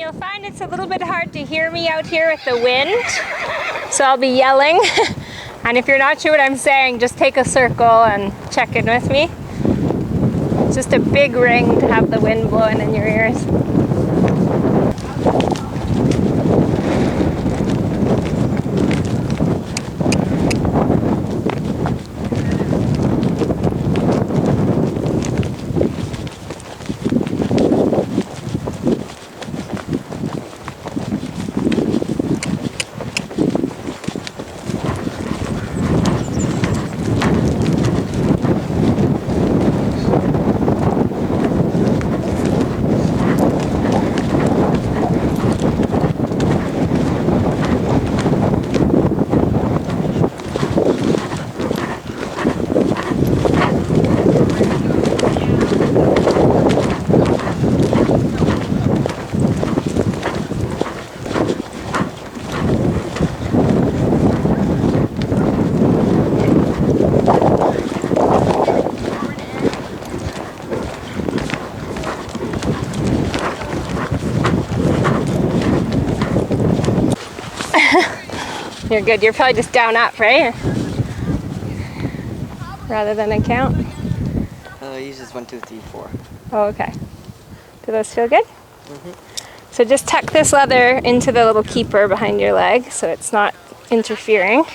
you'll find it's a little bit hard to hear me out here with the wind, so I'll be yelling. And if you're not sure what I'm saying, just take a circle and check in with me. It's just a big ring to have the wind blowing in your ears. You're good. You're probably just down up, right? Rather than a count? Uses 1, 2, 3, 4. Oh, okay. Do those feel good? Mm-hmm. So just tuck this leather into the little keeper behind your leg so it's not interfering.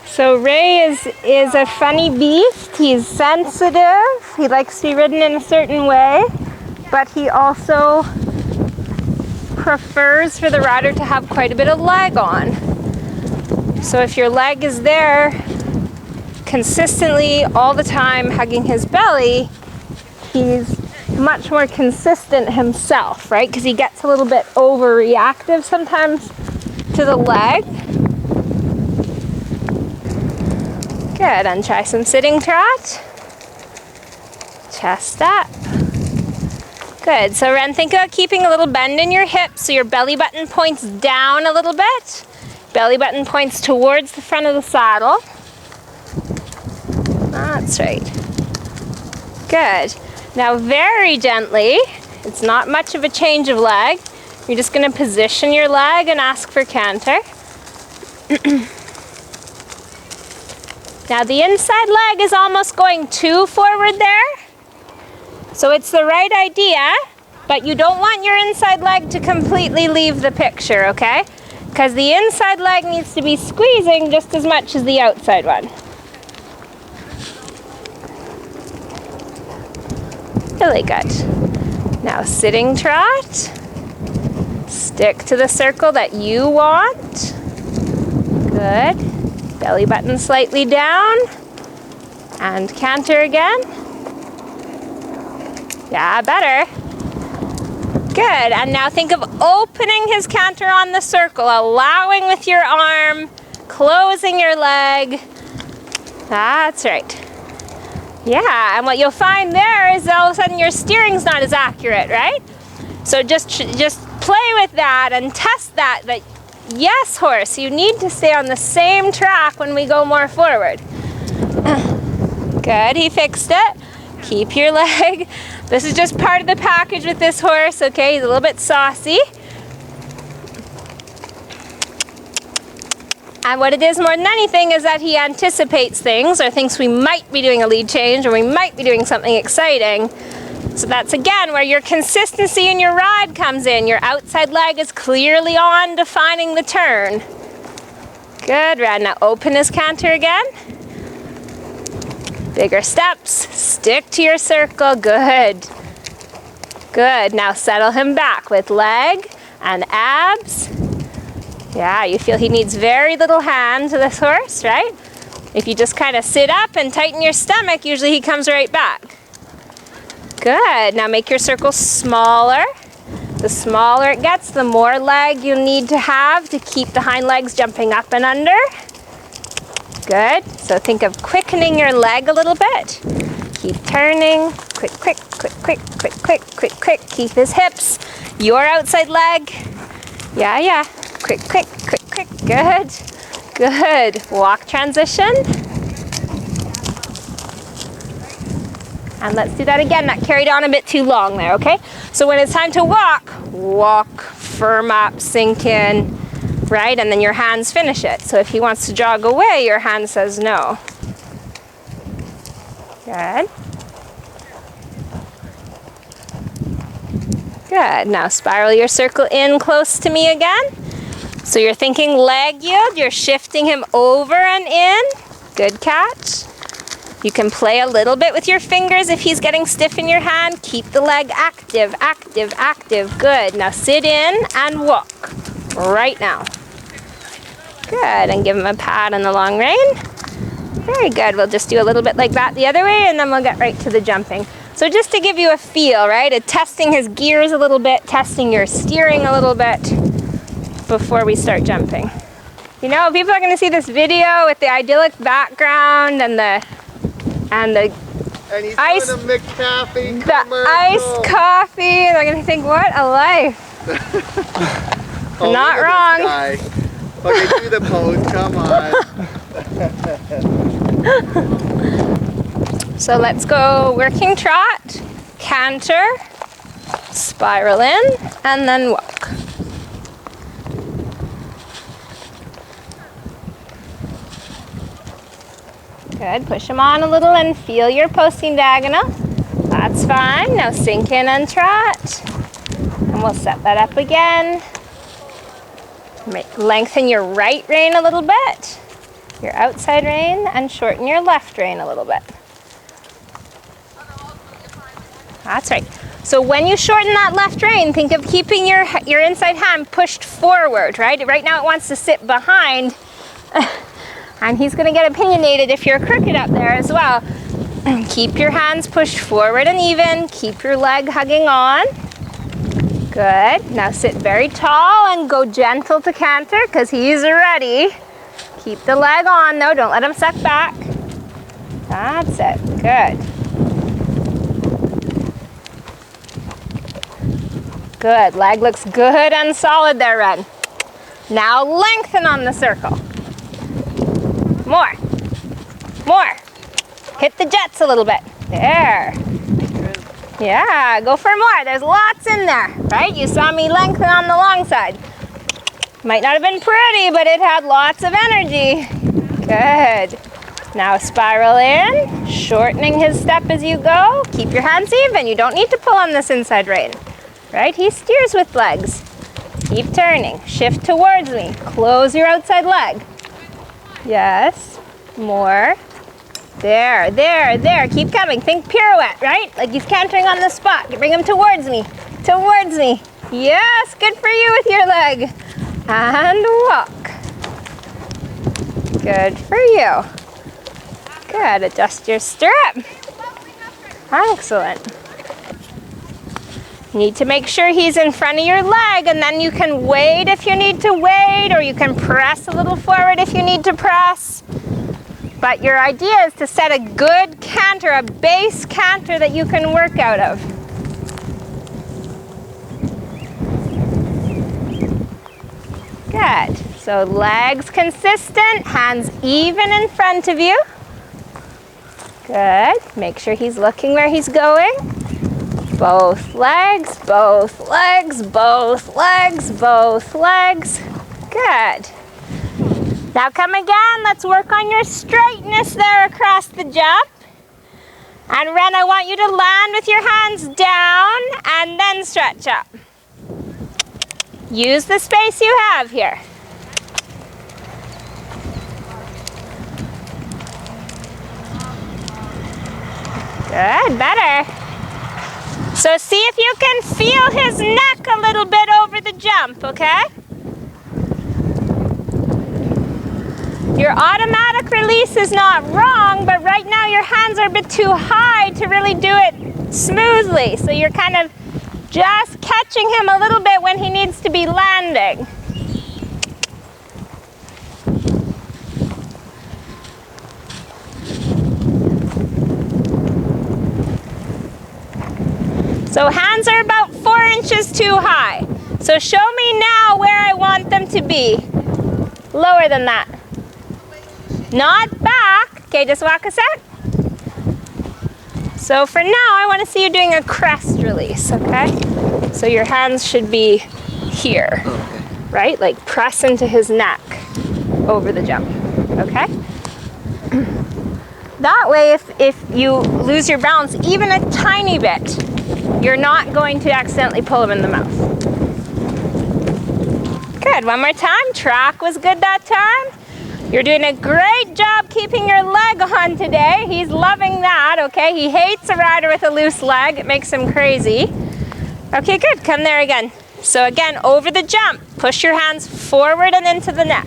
So Ray is a funny beast. He's sensitive. He likes to be ridden in a certain way, but he also prefers for the rider to have quite a bit of leg on. So if your leg is there consistently all the time hugging his belly, he's much more consistent himself, right? Because he gets a little bit overreactive sometimes to the leg. Good, and try some sitting trot. Chest up. Good, so Ren, think about keeping a little bend in your hips so your belly button points down a little bit. Belly button points towards the front of the saddle. That's right. Good. Now very gently, it's not much of a change of leg. You're just going to position your leg and ask for canter. Now the inside leg is almost going too forward there. So it's the right idea, but you don't want your inside leg to completely leave the picture, okay? Because the inside leg needs to be squeezing just as much as the outside one. Really good. Now sitting trot. Stick to the circle that you want. Good. Belly button slightly down. And canter again. Yeah, better. Good, and now think of opening his canter on the circle, allowing with your arm, closing your leg. That's right. Yeah, and what you'll find there is all of a sudden your steering's not as accurate, right? So just play with that and test that yes, horse, you need to stay on the same track when we go more forward. Good, he fixed it. Keep your leg. This is just part of the package with this horse, okay? He's a little bit saucy. And what it is more than anything is that he anticipates things or thinks we might be doing a lead change or we might be doing something exciting. So that's again where your consistency in your ride comes in. Your outside leg is clearly on, defining the turn. Good, Ren. Now open his canter again. Bigger steps. Stick to your circle. Good. Good. Now settle him back with leg and abs. Yeah, you feel he needs very little hand to this horse, right? If you just kind of sit up and tighten your stomach, usually he comes right back. Good. Now make your circle smaller. The smaller it gets, the more leg you need to have to keep the hind legs jumping up and under. Good. So think of quickening your leg a little bit. Keep turning. Quick, quick, quick, quick, quick, quick, quick, quick. Keep his hips Your outside leg. Yeah, yeah. Quick, quick, quick, quick. Good. Good. Walk transition. And let's do that again. That carried on a bit too long there, okay? So when it's time to walk, walk, firm up, sink in, right? And then your hands finish it. So if he wants to jog away, your hand says no. Good. Good. Now spiral your circle in close to me again. So you're thinking leg yield. You're shifting him over and in. Good catch. You can play a little bit with your fingers if he's getting stiff in your hand. Keep the leg active, active, active. Good. Now sit in and walk. Right now. Good. And give him a pat on the long rein. Very good. We'll just do a little bit like that the other way, and then we'll get right to the jumping. So just to give you a feel, right? Testing his gears a little bit, testing your steering a little bit before we start jumping. You know, people are going to see this video with the idyllic background and the he's ice, doing a McCaffey the iced coffee. They're going to think, what a life. Oh, not wrong. Okay, do the pose, come on. So let's go working trot, canter, spiral in, and then walk. Good, push him on a little and feel your posting diagonal. That's fine. Now sink in and trot. And we'll set that up again. Lengthen your right rein a little bit, your outside rein, and shorten your left rein a little bit. That's right. So when you shorten that left rein, think of keeping your inside hand pushed forward, right? Right now it wants to sit behind. And he's going to get opinionated if you're crooked up there as well. Keep your hands pushed forward and even. Keep your leg hugging on. Good. Now sit very tall and go gentle to canter because he's ready. Keep the leg on though. Don't let him suck back. That's it. Good. Good. Leg looks good and solid there, Ren. Now lengthen on the circle. More. More. Hit the jets a little bit. There. Yeah, go for more. There's lots in there, right? You saw me lengthen on the long side. Might not have been pretty, but it had lots of energy. Good. Now spiral in, shortening his step as you go. Keep your hands even. You don't need to pull on this inside rein, right? He steers with legs. Keep turning. Shift towards me. Close your outside leg. Yes. More. There, there, there. Keep coming. Think pirouette, right? Like he's cantering on the spot. Bring him towards me. Towards me. Yes, good for you with your leg. And walk. Good for you. Good. Adjust your stirrup. Excellent. You need to make sure he's in front of your leg, and then you can wait if you need to wait, or you can press a little forward if you need to press. But your idea is to set a good canter, a base canter that you can work out of. Good. So legs consistent, hands even in front of you. Good. Make sure he's looking where he's going. Both legs, both legs, both legs, both legs. Good. Now come again. Let's work on your straightness there across the jump. And Ren, I want you to land with your hands down and then stretch up. Use the space you have here. Good, better. So see if you can feel his neck a little bit over the jump, okay? Your automatic release is not wrong, but right now your hands are a bit too high to really do it smoothly. So you're kind of just catching him a little bit when he needs to be landing. So hands are about 4 inches too high. So show me now where I want them to be. Lower than that. Not back. Okay, just walk a sec. So for now, I want to see you doing a crest release, okay? So your hands should be here, Okay. right? Like press into his neck over the jump, okay? That way, if you lose your balance even a tiny bit, you're not going to accidentally pull him in the mouth. Good, one more time. Track was good that time. You're doing a great job keeping your leg on today. He's loving that, okay? He hates a rider with a loose leg. It makes him crazy. Okay, good. Come there again. So again, over the jump, push your hands forward and into the neck.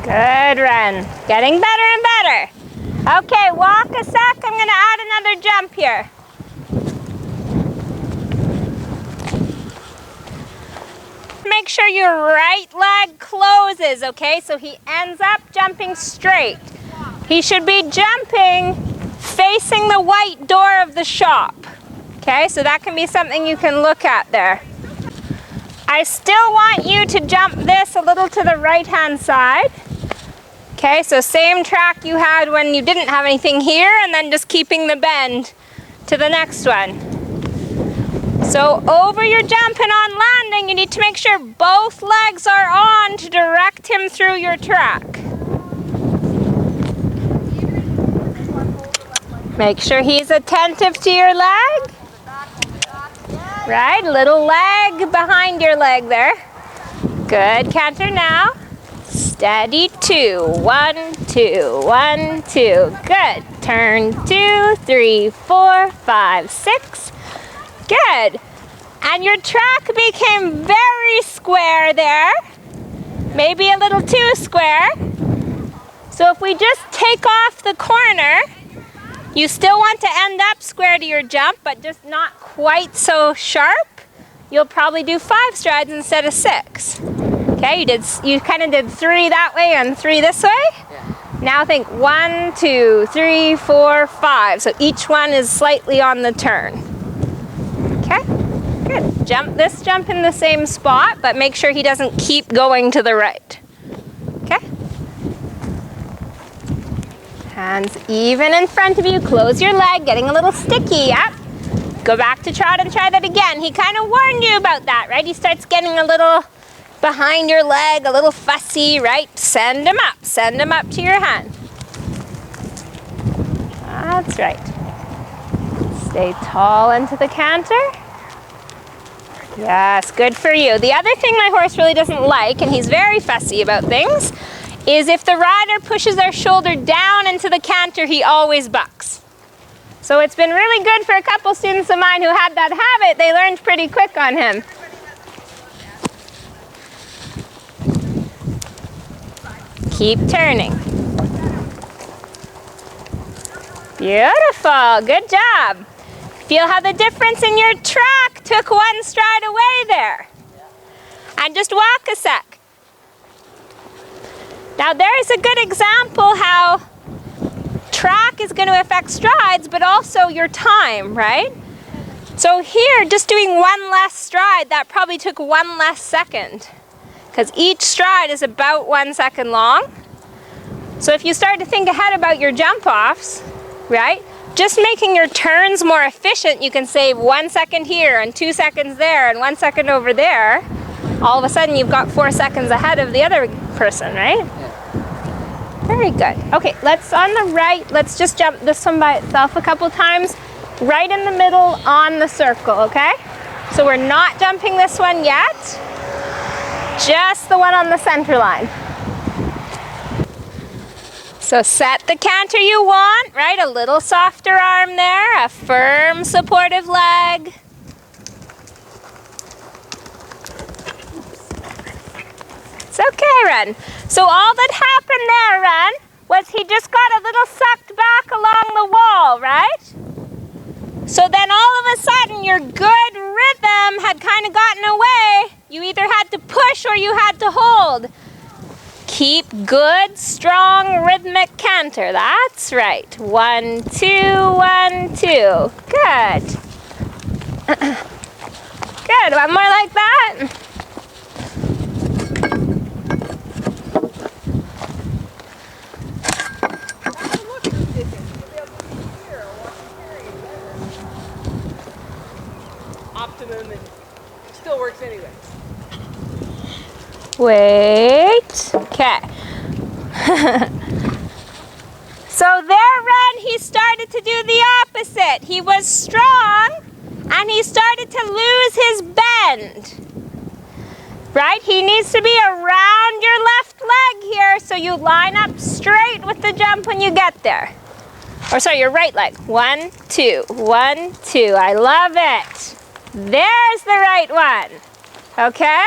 Good, Ren. Getting better and better. Okay, walk a sec. I'm going to add another jump here. Make sure your right leg closes, okay? So he ends up jumping straight. He should be jumping facing the white door of the shop. Okay, so that can be something you can look at there. I still want you to jump this a little to the right-hand side. Okay, so same track you had when you didn't have anything here, and then just keeping the bend to the next one. So over your jump and on landing, you need to make sure both legs are on to direct him through your track. Make sure he's attentive to your leg. Right, little leg behind your leg there. Good, canter now. Steady, 2, 1, 2, 1, 2. Good. Turn 2, 3, 4, 5, 6. Good. And your track became very square there. Maybe a little too square. So if we just take off the corner, you still want to end up square to your jump, but just not quite so sharp. You'll probably do 5 strides instead of 6. Okay, you kind of did 3 that way and 3 this way. Yeah. Now think 1, 2, 3, 4, 5. So each one is slightly on the turn. Okay, good. Jump in the same spot, but make sure he doesn't keep going to the right. Okay. Hands even in front of you. Close your leg, getting a little sticky. Yep. Go back to trot and try that again. He kind of warned you about that, right? He starts getting a little behind your leg, a little fussy, right? Send him up to your hand. That's right. Stay tall into the canter. Yes, good for you. The other thing my horse really doesn't like, and he's very fussy about things, is if the rider pushes their shoulder down into the canter, he always bucks. So it's been really good for a couple students of mine who had that habit. They learned pretty quick on him. Keep turning. Beautiful, good job. Feel how the difference in your track took 1 stride away there. And just walk a sec. Now there's a good example how track is going to affect strides, but also your time, right? So here, just doing 1 less stride, that probably took 1 less second, because each stride is about 1 second long. So if you start to think ahead about your jump offs, right? Just making your turns more efficient, you can save 1 second here and 2 seconds there and 1 second over there. All of a sudden you've got 4 seconds ahead of the other person, right? Yeah. Very good. Okay, on the right, let's just jump this one by itself a couple times. Right in the middle on the circle, okay? So we're not jumping this one yet. Just the one on the center line. So set the canter you want, right? A little softer arm there, a firm supportive leg. It's okay, Ren. So all that happened there, Ren, was he just got a little sucked back along the wall, right? So then all of a sudden your good rhythm had kind of gotten away. You either had to push or you had to hold. Keep good, strong, rhythmic canter. That's right. 1, 2, 1, 2. Good. Good. One more like that. Optimum, and it still works anyway. Wait. Okay. So there, Ren, he started to do the opposite. He was strong and he started to lose his bend. Right? He needs to be around your left leg here, so you line up straight with the jump when you get there. Or sorry, your right leg. 1, 2, 1, 2. I love it. There's the right one. Okay?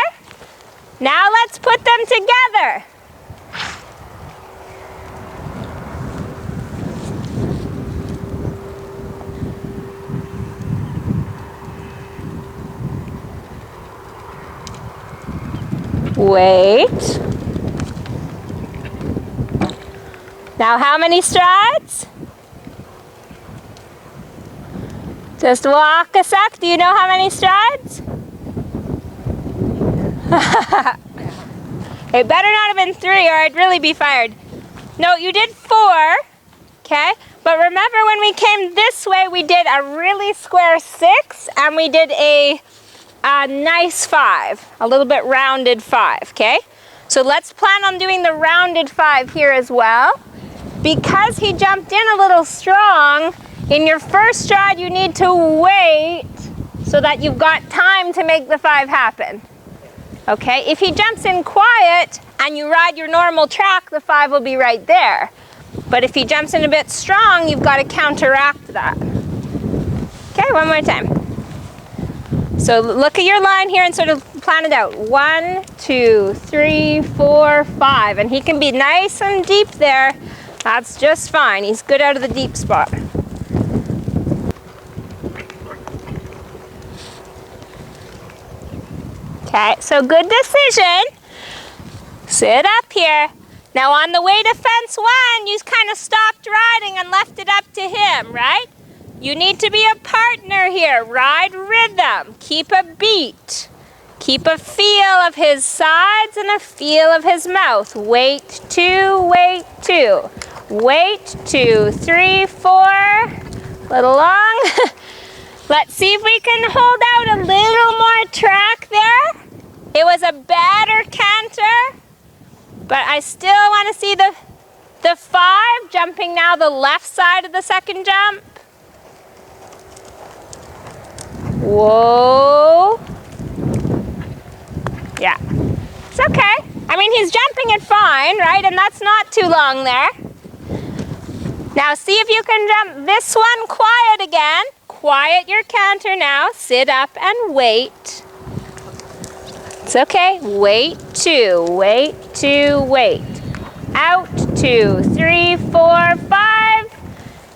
Now let's put them together. Wait. Now how many strides? Just walk a sec. Do you know how many strides? It better not have been 3 or I'd really be fired. No, you did 4, okay? But remember when we came this way, we did a really square 6 and we did a nice 5, a little bit rounded 5, okay? So let's plan on doing the rounded 5 here as well. Because he jumped in a little strong, in your first stride you need to wait so that you've got time to make the 5 happen. Okay, if he jumps in quiet and you ride your normal track, the 5 will be right there. But if he jumps in a bit strong, you've got to counteract that. Okay, one more time. So look at your line here and sort of plan it out. 1, 2, 3, 4, 5. And he can be nice and deep there. That's just fine. He's good out of the deep spot. Okay, so good decision. Sit up here. Now on the way to fence 1, you kind of stopped riding and left it up to him, right? You need to be a partner here. Ride rhythm. Keep a beat. Keep a feel of his sides and a feel of his mouth. Wait 2, wait 2. Wait 2, 3, 4. Little long. Let's see if we can hold out a little more track there. It was a better canter, but I still want to see the 5 jumping now the left side of the second jump. Whoa. Yeah, it's okay. I mean, he's jumping it fine, right? And that's not too long there. Now see if you can jump this one quiet again. Quiet your canter now. Sit up and wait. It's okay. Wait 2, wait 2, wait. Out 2, 3, 4, 5.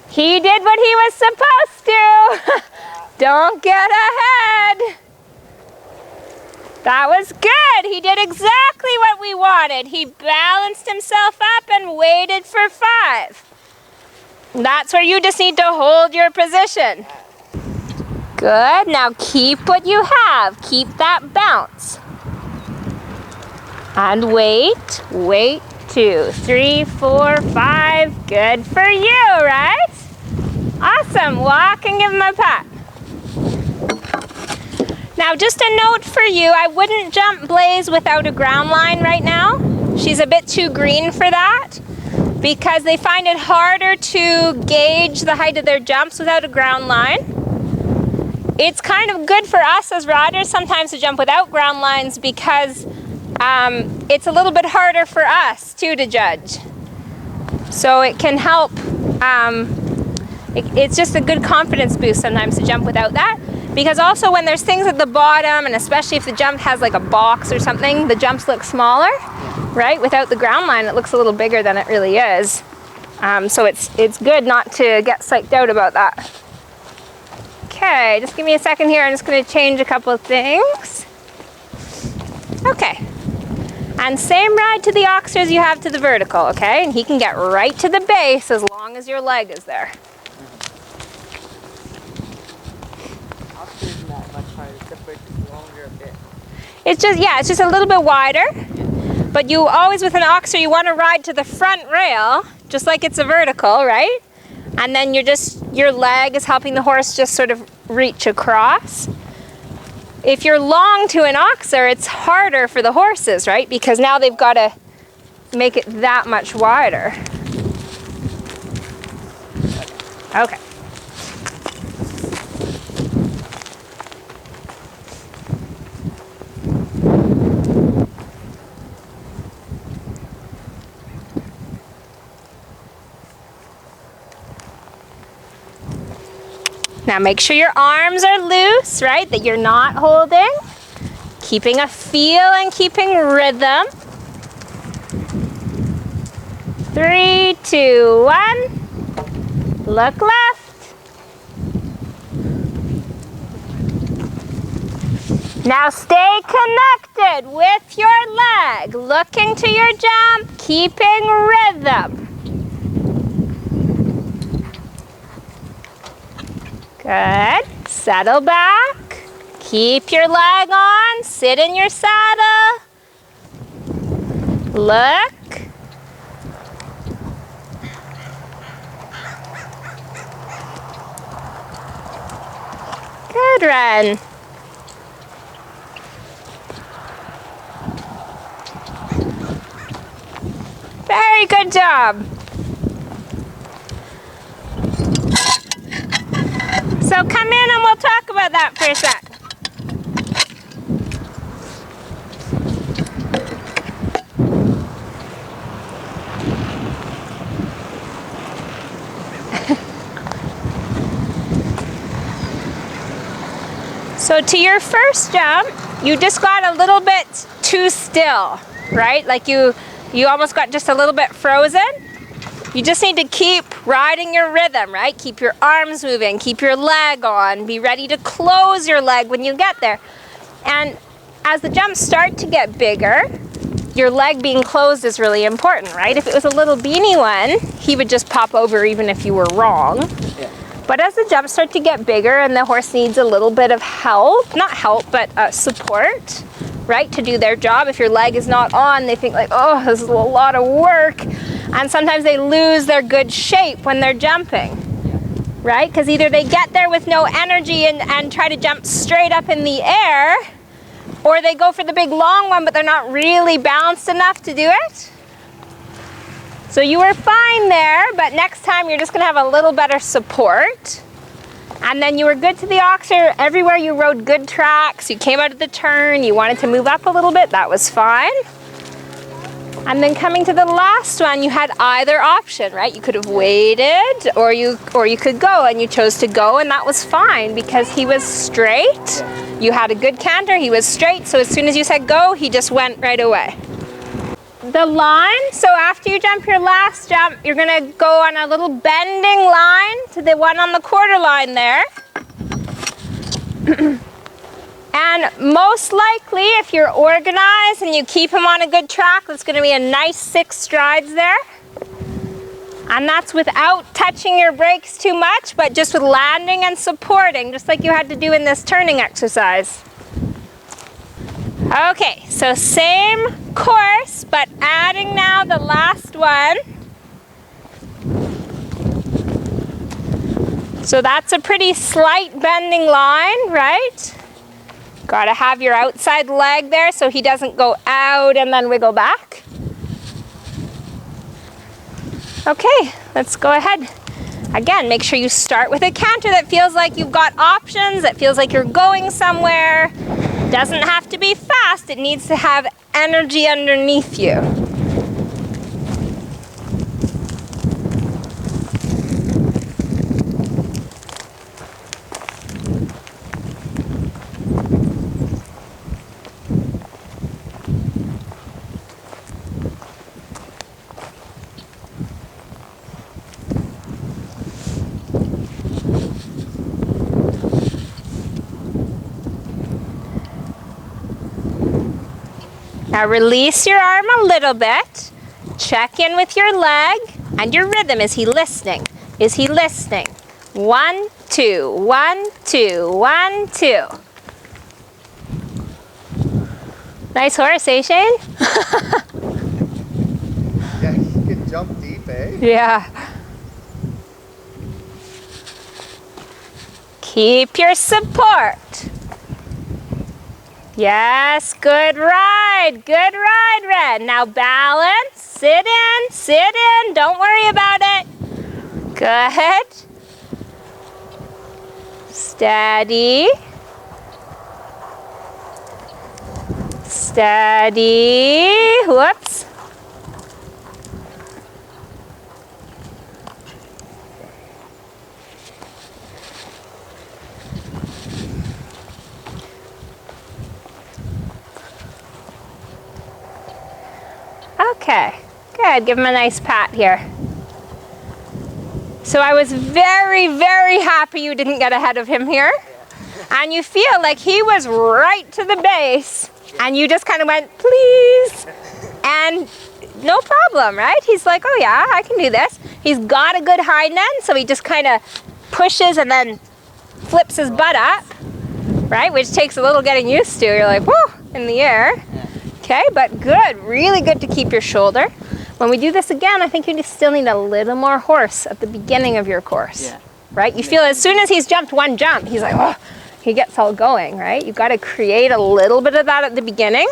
He did what he was supposed to. Don't get ahead. That was good. He did exactly what we wanted. He balanced himself up and waited for 5. That's where you just need to hold your position. Good. Now keep what you have. Keep that bounce. And wait. Wait 2, 3, 4, 5. Good for you, right? Awesome. Walk and give him a pat. Now just a note for you, I wouldn't jump Blaze without a ground line right now. She's a bit too green for that because they find it harder to gauge the height of their jumps without a ground line. It's kind of good for us as riders sometimes to jump without ground lines because it's a little bit harder for us too to judge. So it can help, it's just a good confidence boost sometimes to jump without that. Because also when there's things at the bottom, and especially if the jump has like a box or something, the jumps look smaller. right? Without the ground line, it looks a little bigger than it really is. So it's good not to get psyched out about that. Okay, just give me a second here. I'm just going to change a couple of things. Okay. And same ride to the Oxer as you have to the vertical, okay? And he can get right to the base as long as your leg is there. Oxer isn't that much harder, except for it's longer a bit. It's just a little bit wider. But you always, with an Oxer, you want to ride to the front rail, just like it's a vertical, right? And then your leg is helping the horse just sort of reach across. If you're long to an Oxer, it's harder for the horses, right? Because now they've got to make it that much wider. Okay. Now make sure your arms are loose, right? That you're not holding. Keeping a feel and keeping rhythm. 3, 2, 1. Look left. Now stay connected with your leg. Looking to your jump, keeping rhythm. Good. Settle back. Keep your leg on. Sit in your saddle. Look. Good, Ren. Very good job. So come in and we'll talk about that for a sec. So to your first jump, you just got a little bit too still, right? Like you almost got just a little bit frozen. You just need to keep riding your rhythm, right? Keep your arms moving, keep your leg on, be ready to close your leg when you get there. And as the jumps start to get bigger, your leg being closed is really important, right? If it was a little beanie one, he would just pop over even if you were wrong. Yeah. But as the jumps start to get bigger and the horse needs a little bit of help, not help, but support, right, to do their job. If your leg is not on, they think like, oh, this is a lot of work. And sometimes they lose their good shape when they're jumping, right? Because either they get there with no energy and try to jump straight up in the air, or they go for the big long one, but they're not really balanced enough to do it. So you were fine there, but next time you're just gonna have a little better support. And then you were good to the Oxer. Everywhere you rode good tracks, you came out of the turn, you wanted to move up a little bit, that was fine. And then coming to the last one, you had either option, right? You could have waited or you could go, and you chose to go, and that was fine because he was straight. You had a good canter, he was straight, so as soon as you said go, he just went right away. The line, so after you jump your last jump, you're gonna go on a little bending line to the one on the quarter line there. And most likely, if you're organized and you keep him on a good track, that's going to be a nice 6 strides there. And that's without touching your brakes too much, but just with landing and supporting, just like you had to do in this turning exercise. Okay, so same course, but adding now the last one. So that's a pretty slight bending line, right? Got to have your outside leg there so he doesn't go out and then wiggle back. Okay, let's go ahead. Again, make sure you start with a canter that feels like you've got options, that feels like you're going somewhere. Doesn't have to be fast, it needs to have energy underneath you. Now release your arm a little bit. Check in with your leg and your rhythm. Is he listening? Is he listening? 1, 2, 1, 2, 1, 2. Nice horse, eh, Shane? Yeah, he can jump deep, eh? Yeah. Keep your support. Yes, good ride, Ren. Now balance, sit in, don't worry about it. Good. Steady. Steady. Whoops. Okay, good. Give him a nice pat here. So I was very, very happy you didn't get ahead of him here. And you feel like he was right to the base and you just kind of went, please. And no problem, right? He's like, oh yeah, I can do this. He's got a good hind end, so he just kind of pushes and then flips his butt up, right? Which takes a little getting used to. You're like, whoo, in the air. Okay, but good, really good to keep your shoulder. When we do this again, I think you still need a little more horse at the beginning of your course, right? You feel as soon as he's jumped one jump, he's like, oh, he gets all going, right? You've got to create a little bit of that at the beginning.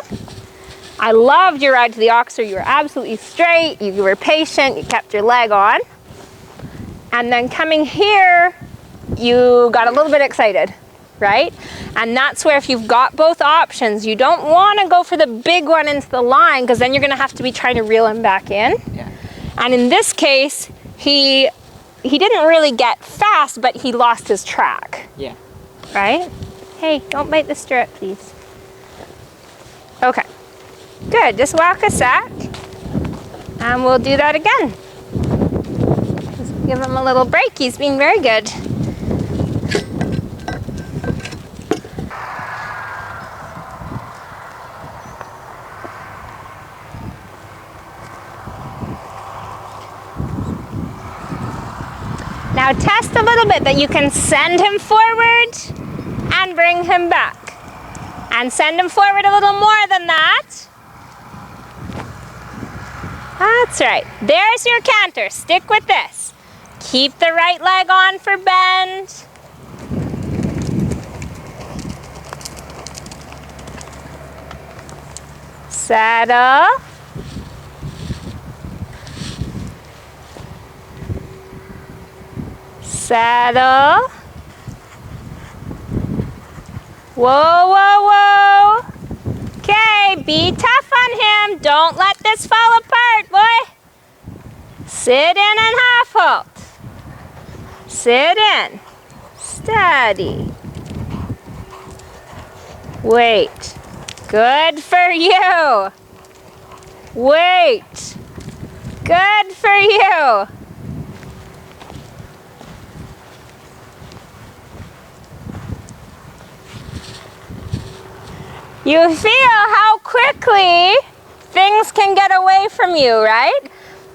I loved your ride to the Oxer. You were absolutely straight, you were patient, you kept your leg on. And then coming here, you got a little bit excited, right? And that's where if you've got both options, you don't want to go for the big one into the line because then you're going to have to be trying to reel him back in. Yeah. And in this case, he didn't really get fast, but he lost his track. Yeah. Right? Hey, don't bite the stirrup, please. Okay. Good. Just walk a sec. And we'll do that again. Just give him a little break. He's being very good. Now test a little bit that you can send him forward and bring him back. And send him forward a little more than that. That's right. There's your canter. Stick with this. Keep the right leg on for bend. Settle. Settle. Whoa, whoa, whoa. Okay, be tough on him. Don't let this fall apart, boy. Sit in and half halt. Sit in. Steady. Wait. Good for you. Wait. Good for you. You feel how quickly things can get away from you, right?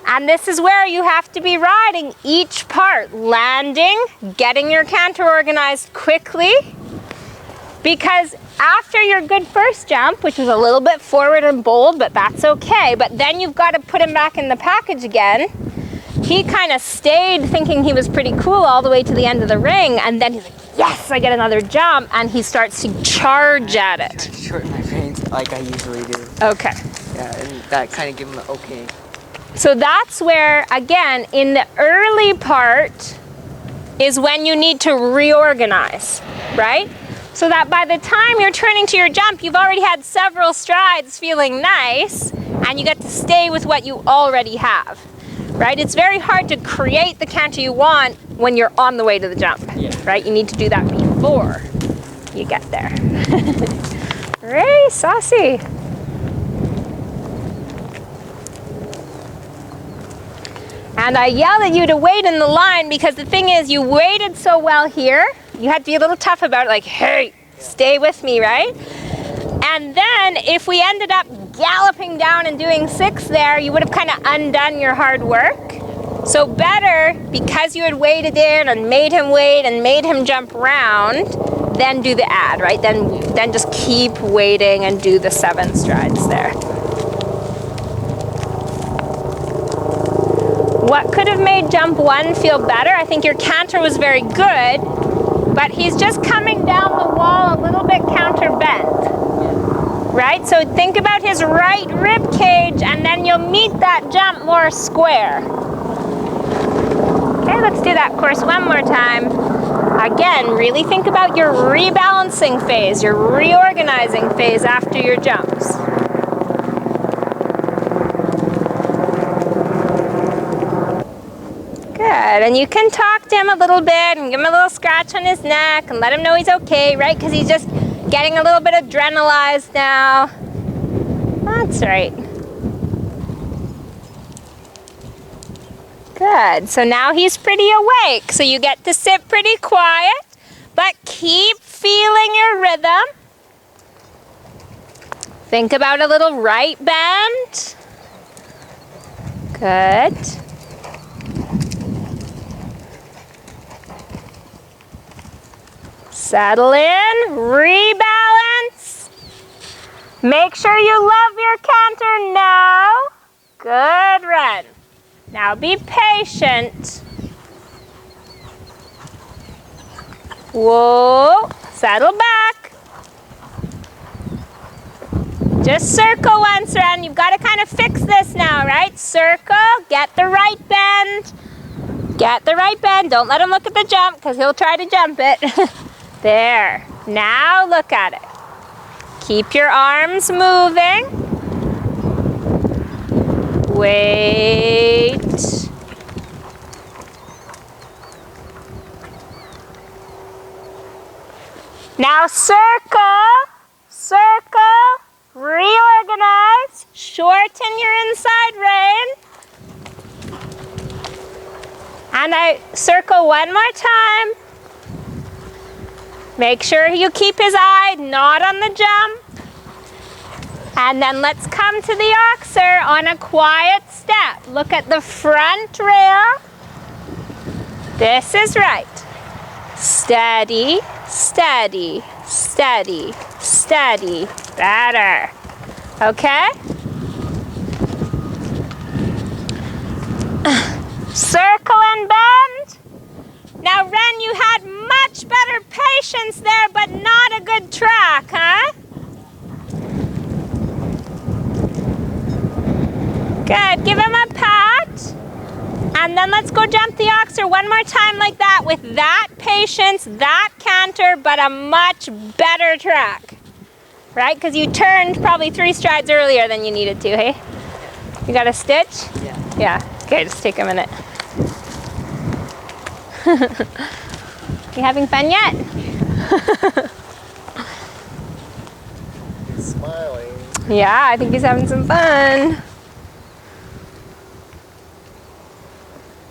And this is where you have to be riding each part, landing, getting your canter organized quickly. Because after your good first jump, which was a little bit forward and bold, but that's okay, but then you've got to put him back in the package again. He kind of stayed thinking he was pretty cool all the way to the end of the ring, and then he's like, yes, I get another jump, and he starts to charge at it. Try to shorten my reins like I usually do. Okay. Yeah, and that kind of give him an okay. So that's where, again, in the early part is when you need to reorganize, right? So that by the time you're turning to your jump, you've already had several strides feeling nice, and you get to stay with what you already have. Right? It's very hard to create the canter you want when you're on the way to the jump, right? You need to do that before you get there. Very saucy. And I yelled at you to wait in the line because the thing is, you waited so well here, you had to be a little tough about it, like, hey, stay with me, right? And then if we ended up galloping down and doing 6 there, you would have kind of undone your hard work. So better, because you had waded in and made him wait and made him jump around, then do the add, right? Then just keep wading and do the 7 strides there. What could have made jump 1 feel better? I think your canter was very good, but he's just coming down the wall a little bit counter bent, right? So think about his right rib cage, and then you'll meet that jump more square. Okay, let's do that course one more time. Again, really think about your rebalancing phase, your reorganizing phase after your jumps. Good, and you can talk to him a little bit and give him a little scratch on his neck and let him know he's okay, right? Because he's just getting a little bit adrenalized now. That's right. Good, so now he's pretty awake, so you get to sit pretty quiet, but keep feeling your rhythm. Think about a little right bend. Good. Settle in, rebalance. Make sure you love your canter now. Good, Ren. Now be patient. Whoa, settle back. Just circle once, Ren. You've got to kind of fix this now, right? Circle, get the right bend. Get the right bend. Don't let him look at the jump because he'll try to jump it. There. Now look at it. Keep your arms moving. Wait. Now circle, circle, reorganize, shorten your inside rein. And I circle one more time. Make sure you keep his eye not on the jump. And then let's come to the Oxer on a quiet step. Look at the front rail. This is right. Steady, steady, steady, steady. Better. Okay? Circle and bend. Now, Ren, you had much better patience there, but not a good track, huh? Good. Give him a pat. And then let's go jump the Oxer one more time like that with that patience, that canter, but a much better track. Right? Because you turned probably 3 strides earlier than you needed to, hey? You got a stitch? Yeah. Yeah. Okay, just take a minute. You having fun yet? He's smiling. Yeah, I think he's having some fun.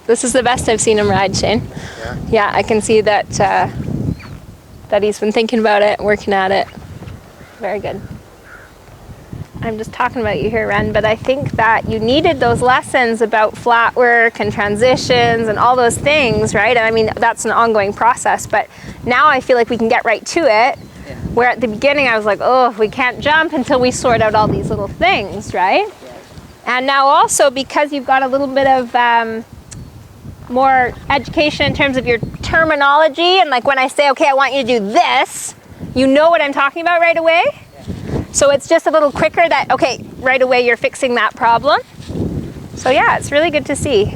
This is the best I've seen him ride, Shane. Yeah. Yeah, I can see that that he's been thinking about it, working at it. Very good. I'm just talking about you here, Ren, but I think that you needed those lessons about flat work and transitions and all those things, right? And I mean, that's an ongoing process, but now I feel like we can get right to it. Yeah. Where at the beginning I was like, oh, we can't jump until we sort out all these little things, right? Yeah. And now also, because you've got a little bit of more education in terms of your terminology, and like when I say, okay, I want you to do this, you know what I'm talking about right away. So it's just a little quicker that, okay, right away you're fixing that problem. So yeah, it's really good to see.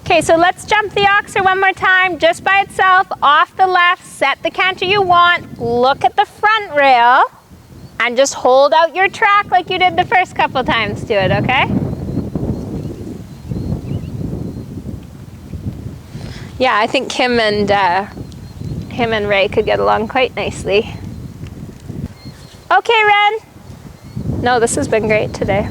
Okay, so let's jump the Oxer one more time, just by itself, off the left, set the canter you want, look at the front rail, and just hold out your track like you did the first couple times to it, okay? Yeah, I think him and Ray could get along quite nicely. Okay, Ren. No, this has been great today.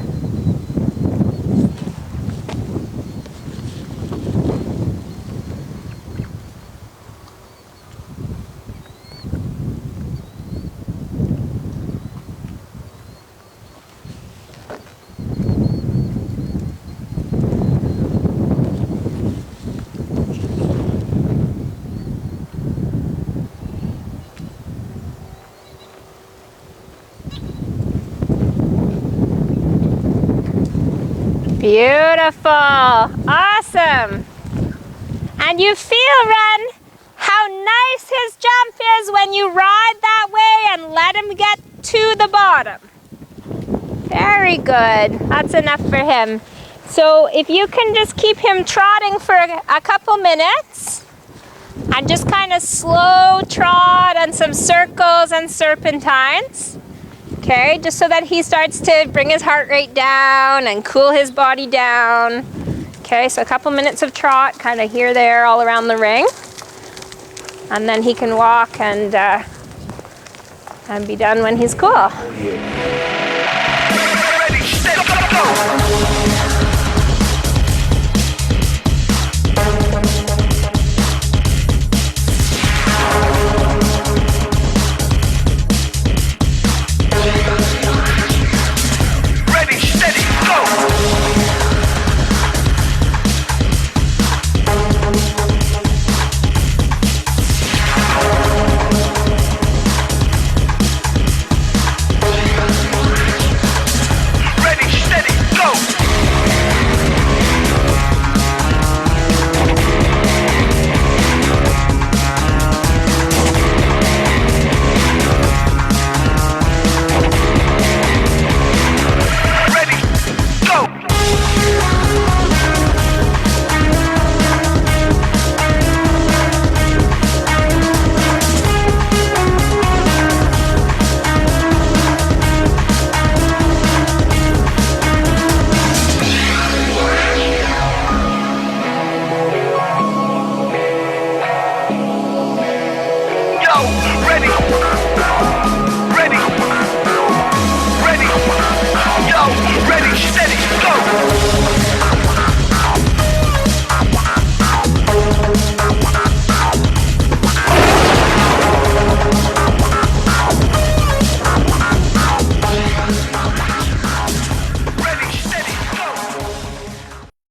Beautiful. Awesome. And you feel, Ren, how nice his jump is when you ride that way and let him get to the bottom. Very good. That's enough for him. So if you can just keep him trotting for a couple minutes and just kind of slow trot and some circles and serpentines. Okay, just so that he starts to bring his heart rate down and cool his body down. Okay, so a couple minutes of trot, kind of here, there, all around the ring. And then he can walk and be done when he's cool. Ready, steady, go! Ready?